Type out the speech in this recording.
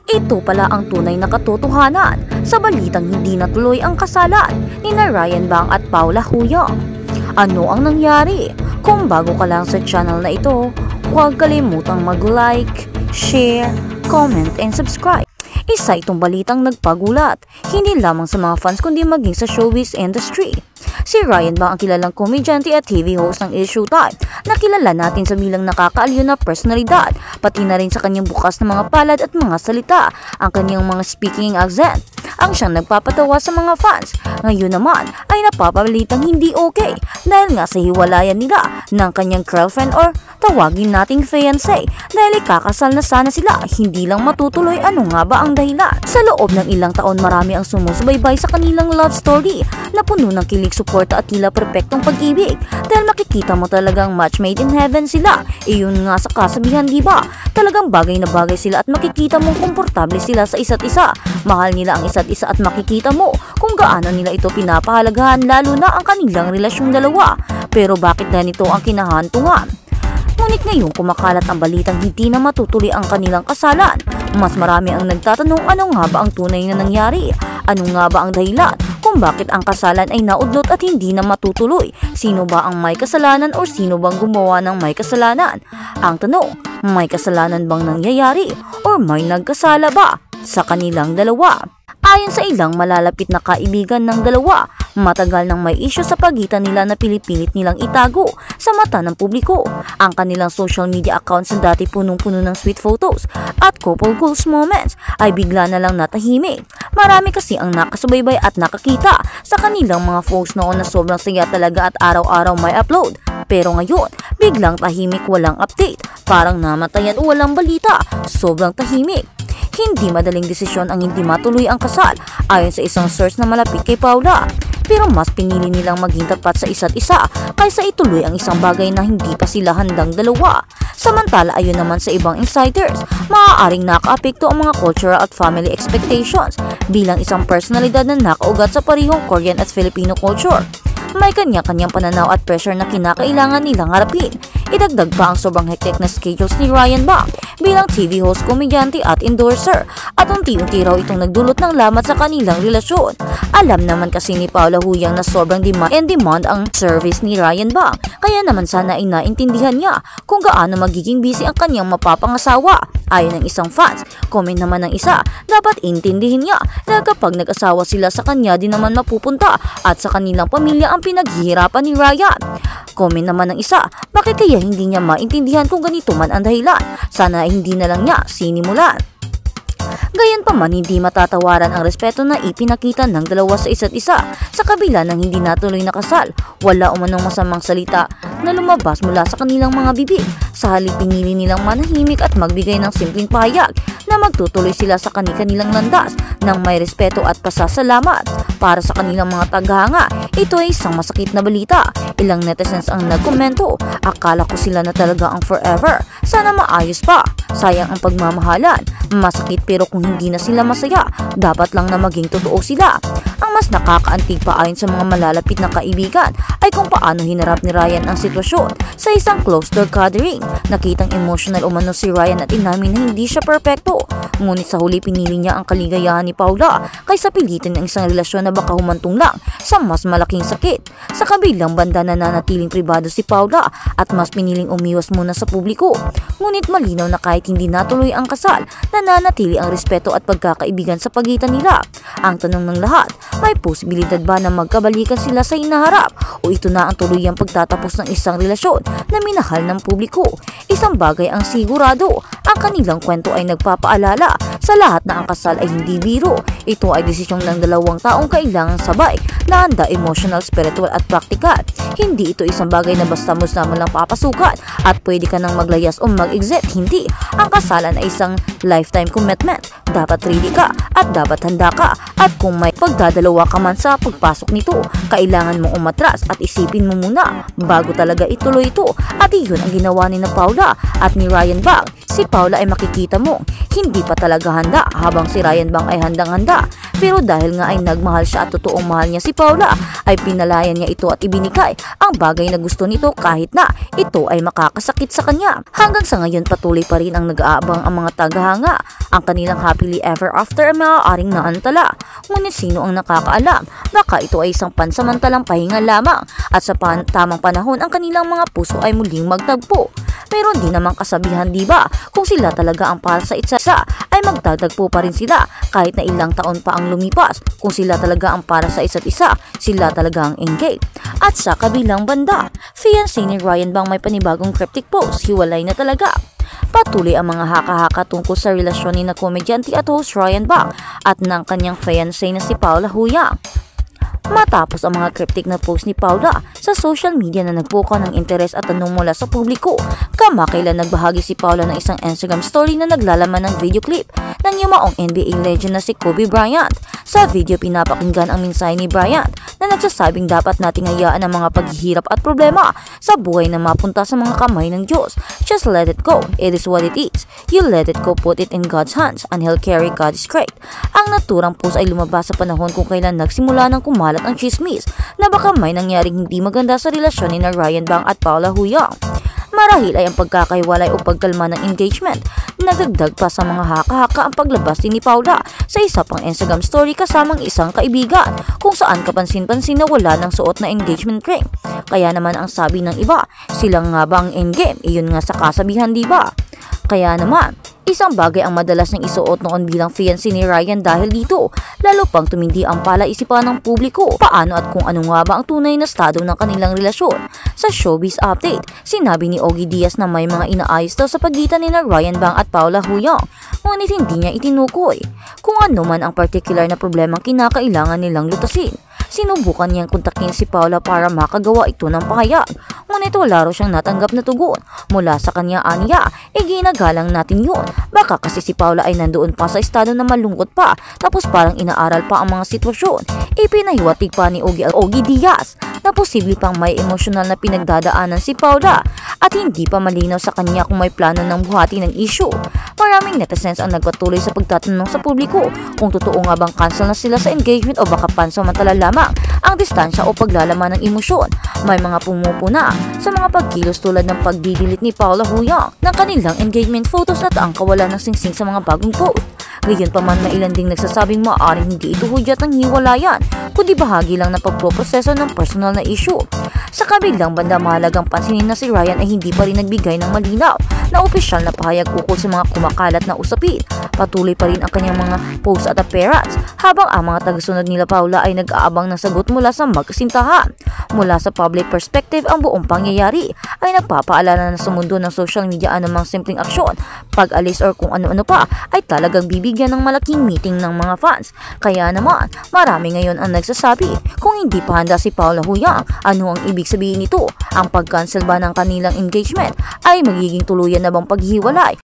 Ito pala ang tunay na katotohanan sa balitang hindi natuloy ang kasalan ni Ryan Bang at Paula Huyang. Ano ang nangyari? Kung bago ka lang sa channel na ito, huwag kalimutang mag-like, share, comment, and subscribe. Isa itong balitang nagpagulat, hindi lamang sa mga fans kundi maging sa showbiz industry. Si Ryan Bang ang kilalang komedyante at TV host ng Showtime na kilala natin sa bilang nakakaaliw na personalidad, pati na rin sa kanyang bukas na mga palad at mga salita, ang kanyang mga speaking accent, ang siyang nagpapatawa sa mga fans. Ngayon naman ay napapalitang hindi okay dahil nga sa hiwalayan nila ng kanyang girlfriend or tawagin nating fiancé dahil ikakasal na sana sila, hindi lang matutuloy. Ano nga ba ang dahilan? Sa loob ng ilang taon marami ang sumusubaybay sa kanilang love story na puno ng kilig, suporta at tila perpektong pag-ibig dahil makikita mo talagang match made in heaven sila. Iyon nga sa kasabihan, diba? Talagang bagay na bagay sila at makikita mong komportable sila sa isa't isa. Mahal nila ang isa't isa at makikita mo kung gaano nila ito pinapahalagahan, lalo na ang kanilang relasyong dalawa. Pero bakit ganito ang kinahantungan? Ngunit ngayon kumakalat ang balitang hindi na matutuloy ang kanilang kasalan. Mas marami ang nagtatanong ano nga ba ang tunay na nangyari? Ano nga ba ang dahilan kung bakit ang kasalan ay naudlot at hindi na matutuloy? Sino ba ang may kasalanan o sino bang gumawa ng may kasalanan? Ang tanong, may kasalanan bang nangyayari o may nagkasala ba sa kanilang dalawa? Ayon sa ilang malalapit na kaibigan ng dalawa, matagal nang may isyu sa pagitan nila na pinipilit nilang itago sa mata ng publiko. Ang kanilang social media accounts na dati punong-puno ng sweet photos at couple goals moments ay bigla na lang natahimik. Marami kasi ang nakasubaybay at nakakita sa kanilang mga posts noon na sobrang saya talaga at araw-araw may upload. Pero ngayon, biglang tahimik, walang update, parang namatayan o walang balita, sobrang tahimik. Hindi madaling desisyon ang hindi matuloy ang kasal ayon sa isang source na malapit kay Paula. Pero mas pinili nilang maging tapat sa isa't isa kaysa ituloy ang isang bagay na hindi pa sila handang dalawa. Samantala ayon naman sa ibang insiders, maaaring nakaapekto ang mga cultural at family expectations bilang isang personalidad na nakaugat sa parehong Korean at Filipino culture. May kanya-kanyang pananaw at pressure na kinakailangan nilang harapin. Idagdag pa ang sobrang hectic na schedules ni Ryan Bang bilang TV host, komedyante at endorser at unti-unti raw itong nagdulot ng lamat sa kanilang relasyon. Alam naman kasi ni Paula Huyang na sobrang demand ang service ni Ryan Bang, kaya naman sana ay naintindihan niya kung gaano magiging busy ang kanyang mapapangasawa. Ayon ng isang fans, comment naman ng isa, dapat intindihin niya na kapag nag-asawa sila sa kanya din naman mapupunta at sa kanilang pamilya ang pinaghihirapan ni Ryan. Comment naman ng isa, bakit kaya hindi niya maintindihan kung ganito man ang dahilan? Sana hindi na lang niya sinimulan. Gayunpaman, hindi matatawaran ang respeto na ipinakita ng dalawa sa isa't isa sa kabila ng hindi natuloy na kasal. Wala umanong masamang salita na lumabas mula sa kanilang mga bibig. Sa halip pinili nilang manahimik at magbigay ng simpleng pahayag na magtutuloy sila sa kanilang landas ng may respeto at pasasalamat. Para sa kanilang mga tagahanga, ito ay isang masakit na balita. Ilang netizens ang nagkomento, akala ko sila na talaga ang forever. Sana maayos pa. Sayang ang pagmamahalan. Masakit pero kung hindi na sila masaya, dapat lang na maging totoo sila. Ang mas nakakaantig pa ayon sa mga malalapit na kaibigan ay kung paano hinarap ni Ryan ang sitwasyon sa isang closed-door gathering. Nakitang emotional umano si Ryan at inamin na hindi siya perpekto. Ngunit sa huli pinili niya ang kaligayahan ni Paula kaysa pilitin ang isang relasyon na baka humantong lang sa mas malaking sakit. Sa kabilang banda nananatiling pribado si Paula at mas piniling umiwas muna sa publiko. Ngunit malinaw na kahit hindi natuloy ang kasal, nananatili ang respeto at pagkakaibigan sa pagitan nila. Ang tanong ng lahat, may posibilidad ba na magkabalikan sila sa inaharap o ito na ang tuluyang pagtatapos ng isang relasyon na minahal ng publiko? Isang bagay ang sigurado, ang kanilang kwento ay nagpapaalala sa lahat na ang kasal ay hindi biro. Ito ay desisyon ng dalawang taong kailangang sabay na handa emotional, spiritual at practical. Hindi ito isang bagay na basta mo lang papasukan at pwede ka nang maglayas o mag-exit. Hindi. Ang kasalan ay isang lifetime commitment. Dapat ready ka at dapat handa ka. At kung may pagdadalawa ka man sa pagpasok nito, kailangan mong umatras at isipin mo muna bago talaga ituloy ito. At iyon ang ginawa ni na Paula at ni Ryan Bang. si Paula ay makikita mo hindi pa talaga handa habang si Ryan Bang ay handang-handa. Pero dahil nga ay nagmahal siya at totoong mahal niya si Paula, ay pinalayan niya ito at ibinikay ang bagay na gusto nito kahit na ito ay makakasakit sa kanya. Hanggang sa ngayon patuloy pa rin ang nag-aabang ang mga tagahanga. Ang kanilang happily ever after ay maaaring naantala. Ngunit sino ang nakakaalam? Baka ito ay isang pansamantalang pahinga lamang at sa tamang panahon ang kanilang mga puso ay muling magtagpo. Meron din namang kasabihan, diba? Kung sila talaga ang para sa isa ay magdadagpo pa rin sila kahit na ilang taon pa ang lumipas. Kung sila talaga ang para sa isa't isa, sila talaga ang engage. At sa kabilang banda, fiancé ni Ryan Bang may panibagong cryptic post, hiwalay na talaga. Patuloy ang mga haka-haka tungkol sa relasyon ni na komedyante at host Ryan Bang at ng kanyang fiancé na si Paula Huyang. Matapos ang mga cryptic na post ni Paula sa social media na nagpukaw ng interes at tanong mula sa publiko, kamakailan nagbahagi si Paula ng isang Instagram story na naglalaman ng video clip ng yumaong NBA legend na si Kobe Bryant. Sa video pinapakinggan ang mensahe ni Bryant na nagsasabing dapat nating hayaan ang mga paghihirap at problema sa buhay na mapunta sa mga kamay ng Diyos. Just let it go. It is what it is. You let it go, put it in God's hands, and He'll carry. God is great. Ang naturang post ay lumabas sa panahon kung kailan nagsimula ng kumalat ang chismis na baka may nangyaring hindi maganda sa relasyon ni na Ryan Bang at Paula Huyang. Marahil ay ang pagkakahiwalay o pagkalma ng engagement. Nadagdag pa sa mga haka-haka ang paglabas ni Paula sa isa pang Instagram story kasamang isang kaibigan kung saan kapansin-pansin na wala ng suot na engagement ring. Kaya naman ang sabi ng iba, silang nga ba ang endgame? Iyon nga sa kasabihan, diba? Kaya naman, isang bagay ang madalas niyang isuot noon bilang fiancé ni Ryan dahil dito, lalo pang tumindi ang palaisipan ng publiko paano at kung ano nga ba ang tunay na estado ng kanilang relasyon. Sa Showbiz Update, sinabi ni Ogie Diaz na may mga inaayos daw sa pagitan ni na Ryan Bang at Paula Huyang, ngunit hindi niya itinukoy kung ano man ang particular na problemang kinakailangan nilang lutasin. Sinubukan niyang kontakin si Paula para makagawa ito ng pahayag, ngunit wala raw siyang natanggap na tugon mula sa kanya. Aniya, ginagalang natin yun. Baka kasi si Paula ay nandoon pa sa estado na malungkot pa tapos parang inaaral pa ang mga sitwasyon. Ipinahiwatig pa ni Ogie Diaz na posible pang may emosyonal na pinagdadaanan si Paula at hindi pa malinaw sa kanya kung may plano ng buhati ng issue. Maraming netizens ang nagpatuloy sa pagtatanong sa publiko kung totoo nga bang cancel na sila sa engagement o baka pansamantala lamang ang distansya o paglalaman ng emosyon. May mga pumupuna sa mga pagkilos tulad ng pagdidelete ni Paula Huyang ng kanilang engagement photos at ang kawalan ng singsing sa mga bagong post. Gayon pa man, may ilan ding nagsasabing maaaring hindi ito hudyat ng hiwalayan, kundi bahagi lang ng pagproproseso ng personal na issue. Sa kabilang banda, mahalagang pansinin na si Ryan ay hindi pa rin nagbigay ng malinaw na opisyal na pahayag ukol sa mga kumakalat na usapin. Patuloy pa rin ang kanyang mga posts at appearance, habang ang mga tagasunod nila Paula ay nag-aabang ng sagot mula sa magkasintahan. Mula sa public perspective, ang buong pangyayari ay nagpapaalala na sa mundo ng social media anumang simpleng aksyon, pag-alis or kung ano-ano pa ay talagang bibigyan ng malaking meeting ng mga fans. Kaya naman, marami ngayon ang nagsasabi kung hindi pa handa si Paula Huyang, ano ang ibig sabihin nito? Ang pag-cancel ba ng kanilang engagement ay magiging tuluyan na bang paghiwalay